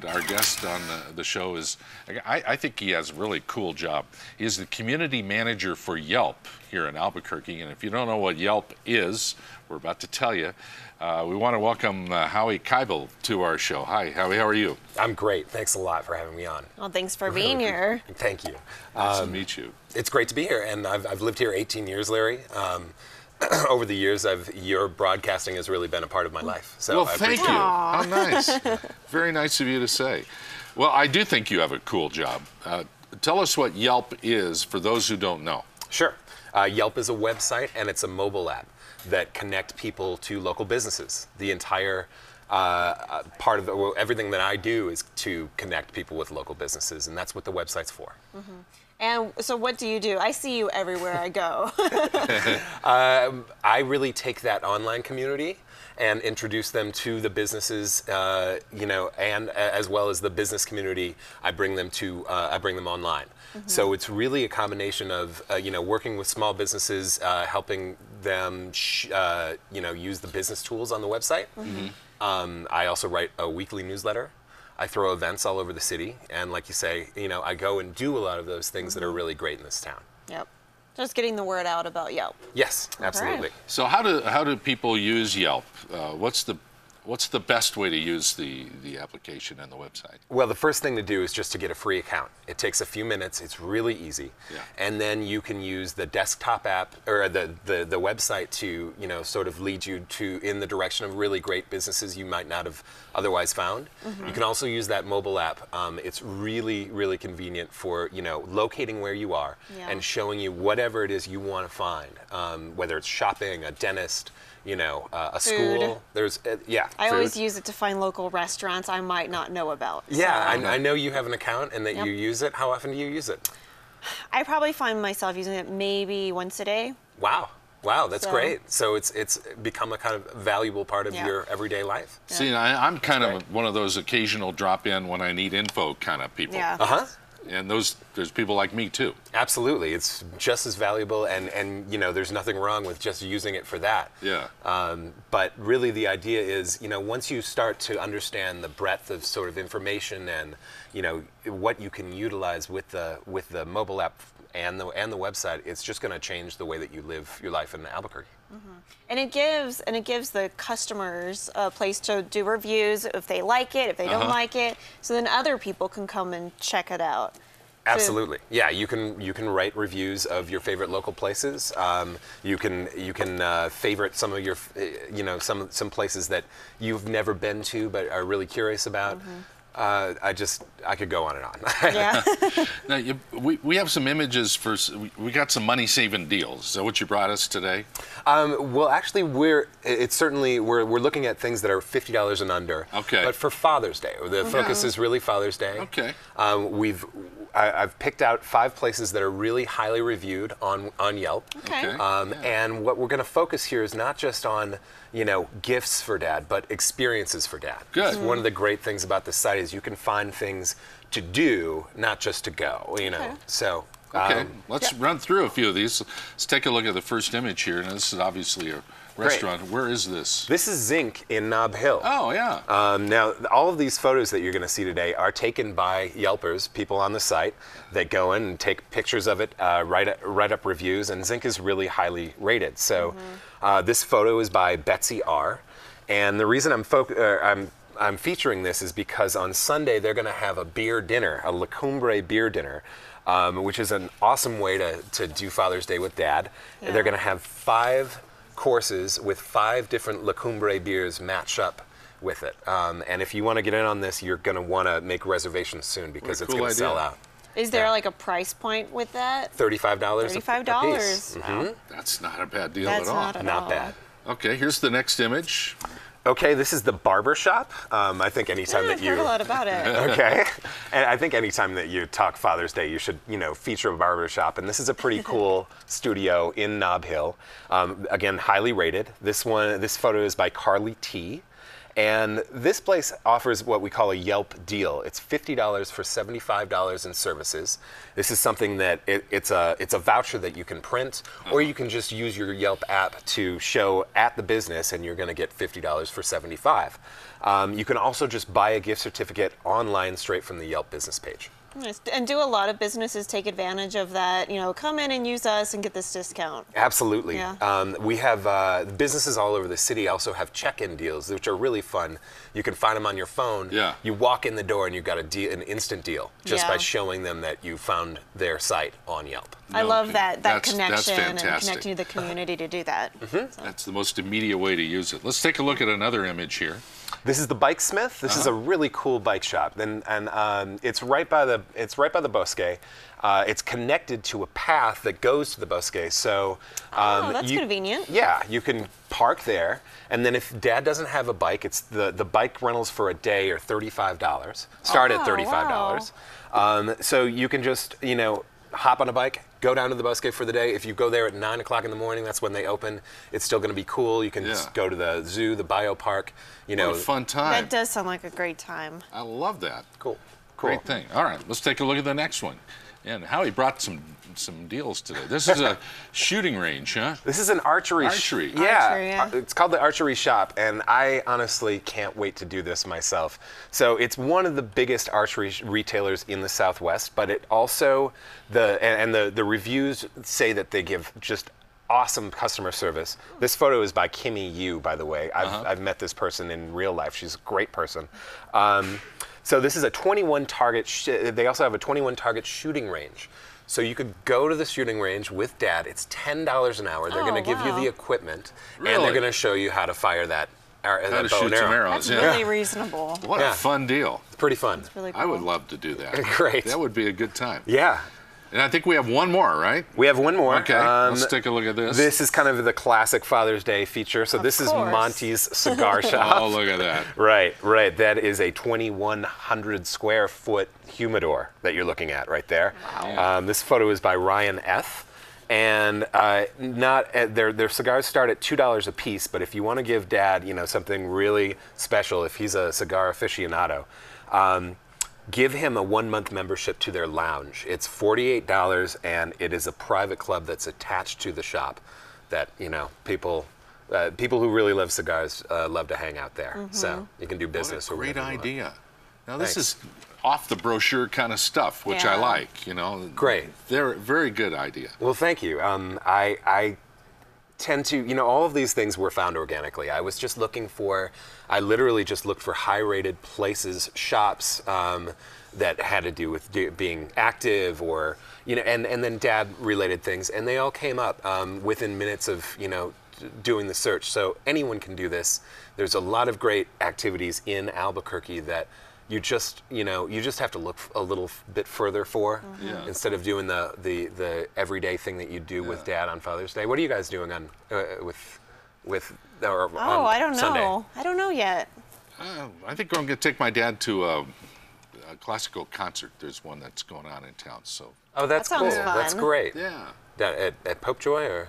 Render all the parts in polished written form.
our guest on the show is, I think he has a really cool job. He is the community manager for Yelp here in Albuquerque, and if you don't know what Yelp is, we're about to tell you. We want to welcome Howie Kaibel to our show. Hi, Howie, how are you? I'm great. Thanks a lot for having me on. Well, thanks for being here. Thank you. Nice to meet you. It's great to be here, and I've lived here 18 years, Larry. Over the years, your broadcasting has really been a part of my life. So well, thank you. How nice. Very nice of you to say. Well, I do think you have a cool job. Tell us what Yelp is for those who don't know. Sure. Yelp is a website, and it's a mobile app that connect people to local businesses. The entire part of everything that I do is to connect people with local businesses, and that's what the website's for. Mm-hmm. And so what do you do? I see you everywhere I go. I really take that online community and introduce them to the businesses, and as well as the business community. I bring them online. Mm-hmm. So it's really a combination of working with small businesses, helping them use the business tools on the website. Mm-hmm. I also write a weekly newsletter. I throw events all over the city, and like you say, I go and do a lot of those things that are really great in this town. Yep. Just getting the word out about Yelp. Yes, absolutely. Right. So how do people use Yelp? What's the best way to use the application and the website? Well, the first thing to do is just to get a free account. It takes a few minutes. It's really easy. Yeah. And then you can use the desktop app or the website to sort of lead you in the direction of really great businesses you might not have otherwise found. Mm-hmm. You can also use that mobile app. It's really, really convenient for locating where you are and showing you whatever it is you want to find, whether it's shopping, a dentist, a school. There's I always use it to find local restaurants I might not know about. Yeah, so. I know you have an account and that you use it. How often do you use it? I probably find myself using it maybe once a day. Wow, that's great. So it's become a kind of valuable part of your everyday life. Yeah. See, I'm kind of one of those occasional drop in when I need info kind of people. Yeah. Uh-huh. And there's people like me too. Absolutely, it's just as valuable, and there's nothing wrong with just using it for that. Yeah. But really, the idea is, once you start to understand the breadth of sort of information and what you can utilize with the mobile app and the website, it's just going to change the way that you live your life in Albuquerque. Mm-hmm. And it gives the customers a place to do reviews if they like it, if they don't like it, so then other people can come and check it out. Absolutely, yeah. You can write reviews of your favorite local places. You can favorite some of your some places that you've never been to but are really curious about. Mm-hmm. I could go on and on. Yeah. Now, we have some images we got some money-saving deals. Is that what you brought us today? Well, actually, we're looking at things that are $50 and under. Okay. But for Father's Day, the focus is really Father's Day. Okay. I've picked out 5 places that are really highly reviewed on Yelp. Okay. And what we're going to focus here is not just on gifts for Dad, but experiences for Dad. Good. One of the great things about this site is you can find things to do, not just to go. So. Okay. Let's run through a few of these. Let's take a look at the first image here. Now, this is obviously a restaurant. Great. Where is this? This is Zinc in Nob Hill. Oh, yeah. Now, all of these photos that you're going to see today are taken by Yelpers, people on the site that go in and take pictures of it, write up reviews, and Zinc is really highly rated. So this photo is by Betsy R. And the reason I'm featuring this is because on Sunday they're going to have a beer dinner, a La Cumbre beer dinner, which is an awesome way to do Father's Day with Dad. Yeah. They're going to have 5 courses with 5 different La Cumbre beers match up with it. And if you want to get in on this, you're going to want to make reservations soon because it's going to sell out. Is there like a price point with that? $35. $35. Mm-hmm. Wow. That's not a bad deal at all. Not bad. Okay, here's the next image. Okay, this is the barber shop. I think anytime that you I've heard a lot about it. Okay, and I think anytime that you talk Father's Day, you should feature a barber shop. And this is a pretty cool studio in Nob Hill. Again, highly rated. This photo is by Carly T. And this place offers what we call a Yelp deal. It's $50 for $75 in services. This is something that it's a voucher that you can print, or you can just use your Yelp app to show at the business, and you're going to get $50 for $75. You can also just buy a gift certificate online straight from the Yelp business page. Nice. And do a lot of businesses take advantage of that? You know, come in and use us and get this discount. Absolutely. Yeah. We have businesses all over the city also have check-in deals, which are really fun. You can find them on your phone. Yeah. You walk in the door and you've got an instant deal just Yeah. by showing them that you found their site on Yelp. I love that That's connection and fantastic. connecting to the community to do that. That's the most immediate way to use it. Let's take a look at another image here. This is the Bike Smith. This is a really cool bike shop, and it's right by the Bosque. It's connected to a path that goes to the Bosque. So that's convenient. Yeah, you can park there, and then if Dad doesn't have a bike, it's the bike rentals for a day are $35. Start at $35. So you can just hop on a bike, go down to the Bosque for the day. If you go there at 9 o'clock in the morning, that's when they open. It's still going to be cool. You can just go to the zoo, the biopark. What a fun time. That does sound like a great time. I love that. Cool. Great thing. All right, let's take a look at the next one. And Howie brought some deals today. This is a shooting range, huh? This is an archery. Archery. Yeah. It's called the Archery Shop, and I honestly can't wait to do this myself. So it's one of the biggest archery retailers in the Southwest, but it also the reviews say that they give just awesome customer service. This photo is by Kimmy Yu, by the way. I've met this person in real life. She's a great person. So this is a 21 target. They also have a 21 target shooting range. So you could go to the shooting range with Dad. It's $10 an hour. They're going to give you the equipment, and they're going to show you how to fire that bow and shoot some arrow. arrows. That's really reasonable. What a fun deal. It's pretty fun. It's really cool. I would love to do that. Great. That would be a good time. Yeah. And I think we have one more, right? We have one more. Okay, let's take a look at this. This is kind of the classic Father's Day feature. So this is Monty's Cigar Shop. Oh, look at that. Right. That is a 2,100 square foot humidor that you're looking at right there. Wow. This photo is by Ryan F. And their cigars start at $2 a piece, but if you want to give Dad, something really special, if he's a cigar aficionado, give him a 1-month membership to their lounge. It's $48, and it is a private club that's attached to the shop that, people who really love cigars love to hang out there. So you can do business. What a great idea. Now, this Thanks. is off the brochure kind of stuff, which I like, Great. They're a very good idea. Well, thank you. I tend to, all of these things were found organically. I literally just looked for high-rated places, shops that had to do with being active or, and then Dad-related things, and they all came up within minutes of, doing the search. So anyone can do this. There's a lot of great activities in Albuquerque that you just have to look a little bit further for instead of doing the everyday thing that you do with Dad on Father's Day. What are you guys doing on I don't Sunday? know. I don't know yet. I think I'm going to take my dad to a classical concert. There's one that's going on in town. So. Oh, that's That cool. sounds fun. That's great. Yeah. At Popejoy or?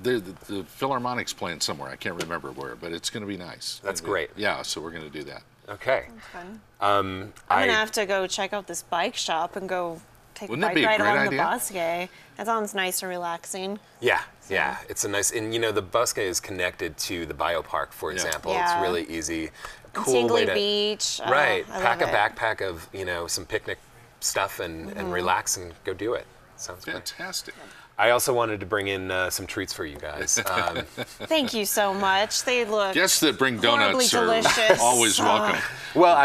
The Philharmonic's playing somewhere. I can't remember where, but it's going to be nice. That's great. Yeah, so we're going to do that. Okay. That's fun. I'm I'm gonna have to go check out this bike shop and go take Wouldn't a that bike be a ride great along idea? the Bosque. That sounds nice and relaxing. Yeah. It's a nice, and the Bosque is connected to the biopark, for example. Yeah. It's really easy. And Cool way Tingley to Beach. right. I Pack a love it. backpack of some picnic stuff and relax and go do it. Sounds great. Fantastic. I also wanted to bring in some treats for you guys. Thank you so much. They look Guests that bring horribly donuts are delicious. always welcome. well,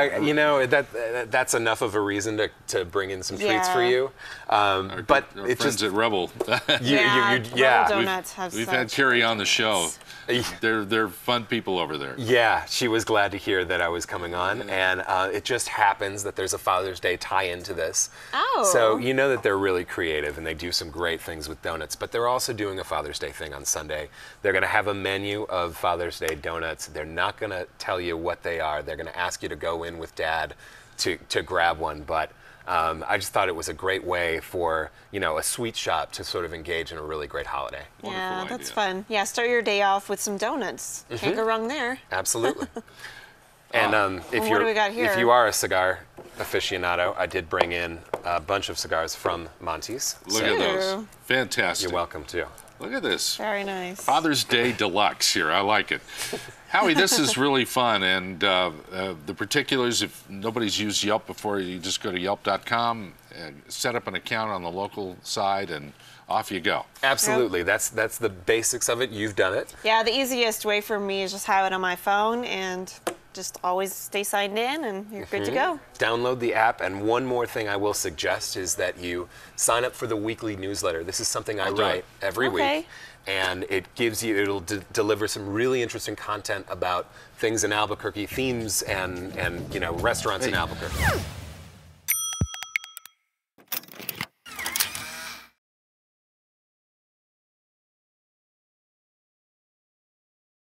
that's enough of a reason to bring in some treats for you. But Our it friends just at Rebel. Rebel Donuts have We've such had Carrie on the show. Yeah. They're fun people over there. Yeah, she was glad to hear that I was coming on, and it just happens that there's a Father's Day tie-in to this. Oh. So you know that they're really creative, and they do some great things with donuts, but they're also doing a Father's Day thing on Sunday. They're going to have a menu of Father's Day donuts. They're not going to tell you what they are. They're going to ask you to go in with Dad to grab one, but I just thought it was a great way for, you know, a sweet shop to sort of engage in a really great holiday. Yeah, Wonderful that's idea. fun. Yeah, start your day off with some donuts. Can't go wrong there. Absolutely. And Well, what do we got here? if you are a cigar aficionado, I did bring in a bunch of cigars from Monty's. Look So at those. Ooh. Fantastic. you're welcome too. Look at this. Very nice. Father's Day Deluxe here. I like it. Howie, this is really fun. And the particulars, if nobody's used Yelp before, you just go to yelp.com, set up an account on the local side, and off you go. Absolutely. That's the basics of it. You've done it. Yeah, the easiest way for me is just have it on my phone and just always stay signed in and you're good to go. Download the app, and one more thing I will suggest is that you sign up for the weekly newsletter. This is something I I'll do write it. every Okay. week, and it'll deliver some really interesting content about things in Albuquerque, themes and you know, restaurants in Hey. Albuquerque.